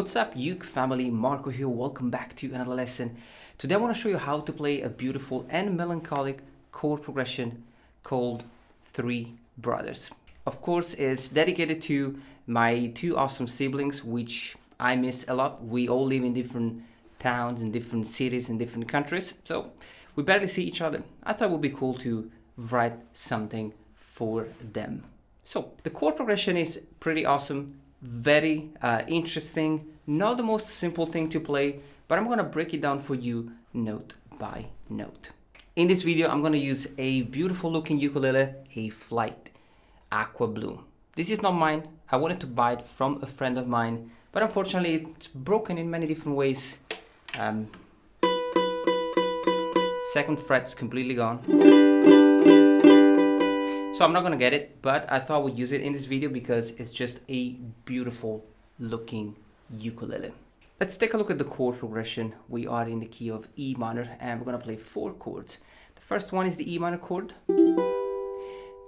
What's up, uke family? Marco here. Welcome back to another lesson. Today I want to show you how to play a beautiful and melancholic chord progression called Three Brothers. Of course, it's dedicated to my two awesome siblings, which I miss a lot. We all live in different towns, in different cities, in different countries, so we barely see each other. I thought it would be cool to write something for them. So the chord progression is pretty awesome. Very interesting, not the most simple thing to play, but I'm gonna break it down for you note by note. In this video, I'm gonna use a beautiful looking ukulele, a Flight Aqua Blue. This is not mine. I wanted to buy it from a friend of mine, but unfortunately it's broken in many different ways. Second fret's completely gone. So I'm not gonna get it, but I thought we'd use it in this video because it's just a beautiful looking ukulele. Let's take a look at the chord progression. We are in the key of E minor and we're gonna play 4 chords. The first one is the E minor chord.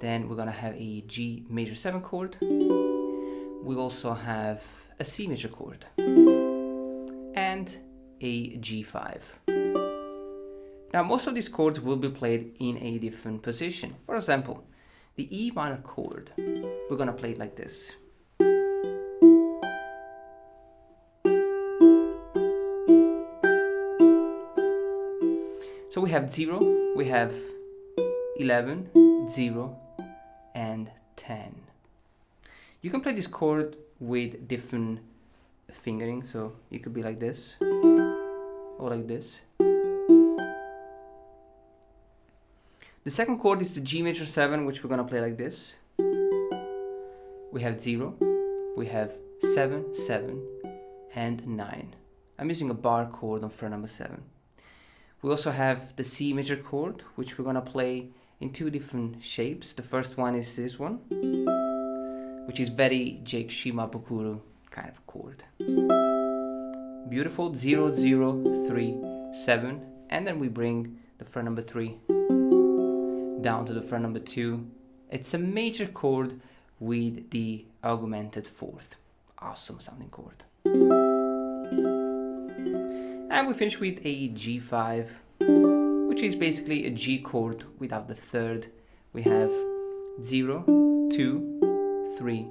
Then we're gonna have a G major 7 chord. We also have a C major chord and a G5. Now most of these chords will be played in a different position. For example, the E minor chord, we're gonna play it like this. So we have 0, we have 11, 0, and 10. You can play this chord with different fingering, so it could be like this, or like this. The second chord is the G major 7, which we're gonna play like this. We have 0, we have 7, 7, and 9. I'm using a bar chord on fret number 7. We also have the C major chord, which we're gonna play in 2 different shapes. The first one is this one, which is very Jake Shimabukuro kind of chord. Beautiful, 0, 0, 3, 7, and then we bring the fret number 3 down to the fret number 2. It's a major chord with the augmented 4th. Awesome sounding chord. And we finish with a G5, which is basically a G chord without the 3rd. We have 0, 2, 3,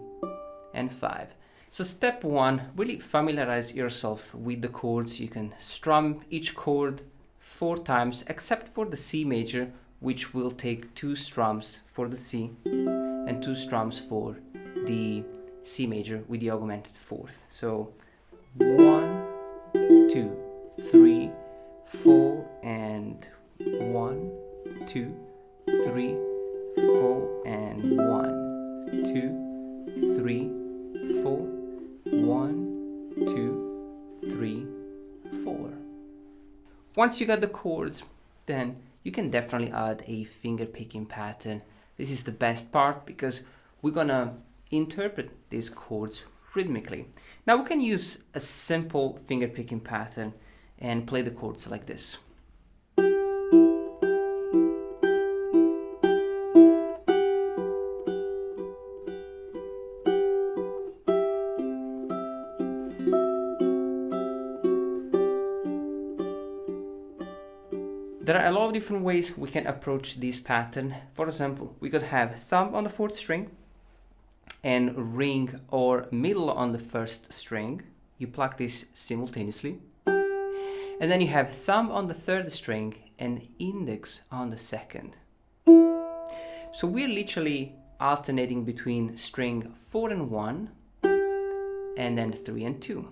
and 5. So step 1, really familiarize yourself with the chords. You can strum each chord 4 times, except for the C major, which will take 2 strums for the C and 2 strums for the C major with the augmented 4th. So 1, 2, 3, 4, and 1, 2, 3, 4, and 1, 2, 3, 4, 1, 2, 3, 4. Once you got the chords, then you can definitely add a finger picking pattern. This is the best part because we're gonna interpret these chords rhythmically. Now we can use a simple finger picking pattern and play the chords like this. There are a lot of different ways we can approach this pattern. For example, we could have thumb on the 4th string and ring or middle on the 1st string. You pluck this simultaneously. And then you have thumb on the 3rd string and index on the 2nd. So we're literally alternating between string 4 and 1 and then 3 and 2.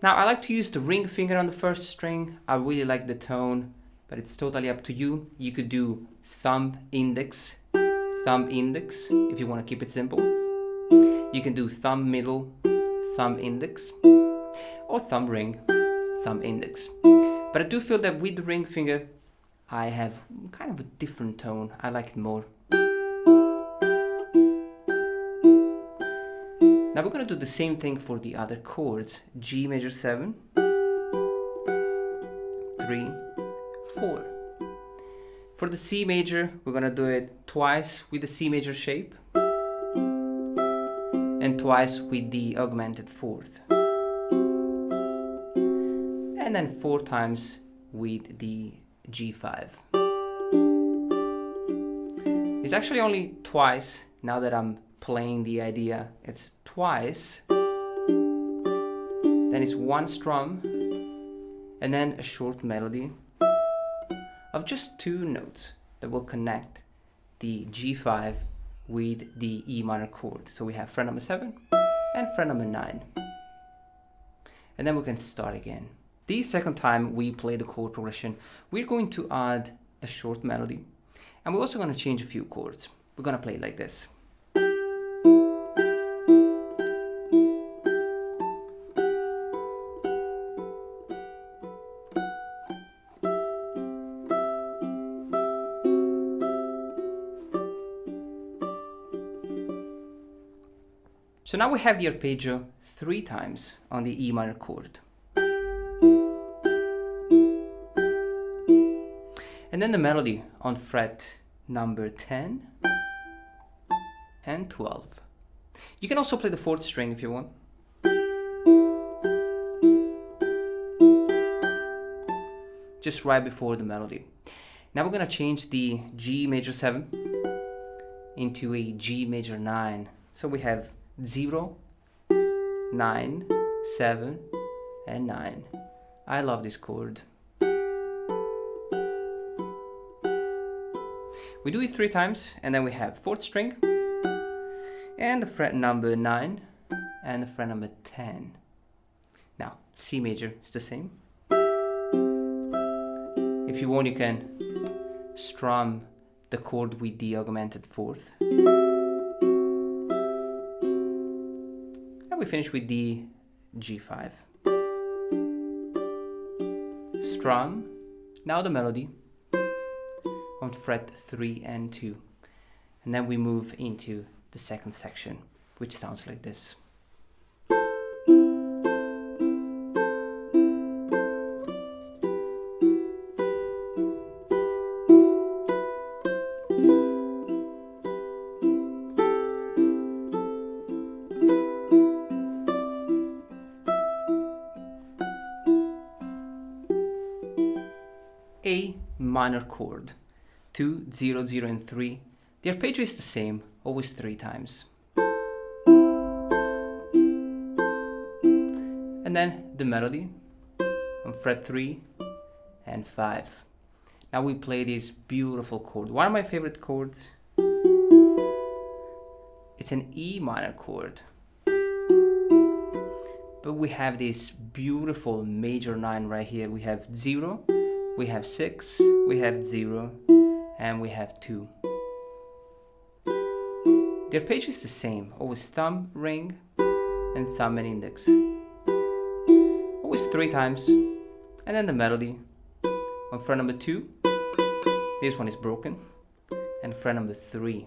Now I like to use the ring finger on the 1st string. I really like the tone, but it's totally up to you. You could do thumb index, if you want to keep it simple. You can do thumb middle, thumb index, or thumb ring, thumb index. But I do feel that with the ring finger, I have kind of a different tone. I like it more. Now we're going to do the same thing for the other chords. G major 7, 3, 4. For the C major, we're gonna do it twice with the C major shape and twice with the augmented fourth, and then 4 times with the G5. It's actually only twice now that I'm playing the idea. It's twice, then it's 1 strum, and then a short melody of just 2 notes that will connect the G5 with the E minor chord. So we have fret number 7 and fret number 9. And then we can start again. The second time we play the chord progression, we're going to add a short melody, and we're also going to change a few chords. We're going to play it like this. So now we have the arpeggio 3 times on the E minor chord. And then the melody on fret number 10 and 12. You can also play the 4th string if you want. Just right before the melody. Now we're gonna change the G major 7 into a G major 9. So we have 0, 9, 7, and 9. I love this chord. We do it 3 times, and then we have 4th string, and the fret number 9, and the fret number 10. Now, C major is the same. If you want, you can strum the chord with the augmented fourth. And we finish with the G5. Strum, now the melody on fret 3 and 2. And then we move into the second section, which sounds like this. A minor chord, 2, 0, 0, and 3. The arpeggio is the same, always 3 times. And then the melody on fret 3 and 5. Now we play this beautiful chord, one of my favorite chords. It's an E minor chord. But we have this beautiful major 9 right here. We have 0, we have 6, we have 0, and we have 2. The arpeggio is the same, always thumb, ring, and thumb and index. Always 3 times. And then the melody on fret number 2. This one is broken. And fret number 3.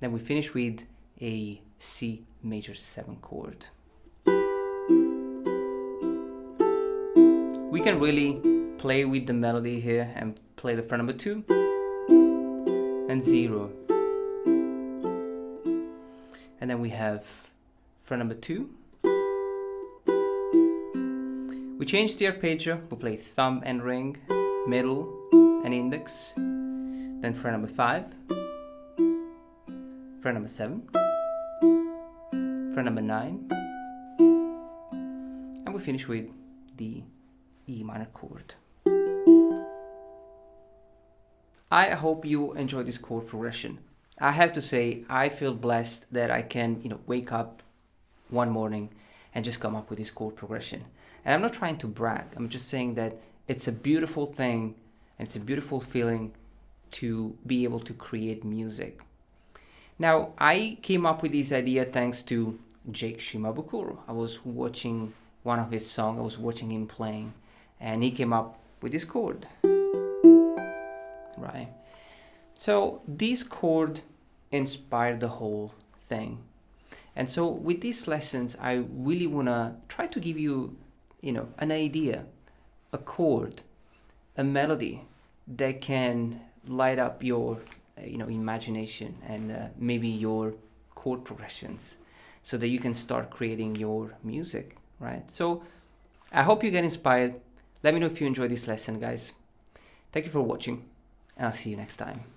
Then we finish with a C major 7 chord. We can really play with the melody here and play the fret number 2 and 0. And then we have fret number 2. We change the arpeggio, we play thumb and ring, middle and index, then fret number 5, fret number 7, fret number 9, and we finish with the E minor chord. I hope you enjoyed this chord progression. I have to say, I feel blessed that I can, wake up one morning and just come up with this chord progression. And I'm not trying to brag. I'm just saying that it's a beautiful thing and it's a beautiful feeling to be able to create music. Now, I came up with this idea thanks to Jake Shimabukuro. I was watching one of his songs. I was watching him playing, and he came up with this chord. Right? So this chord inspired the whole thing. And so with these lessons, I really want to try to give you, an idea, a chord, a melody that can light up your imagination and maybe your chord progressions, so that you can start creating your music, right? So I hope you get inspired. Let me know if you enjoyed this lesson, guys. Thank you for watching, and I'll see you next time.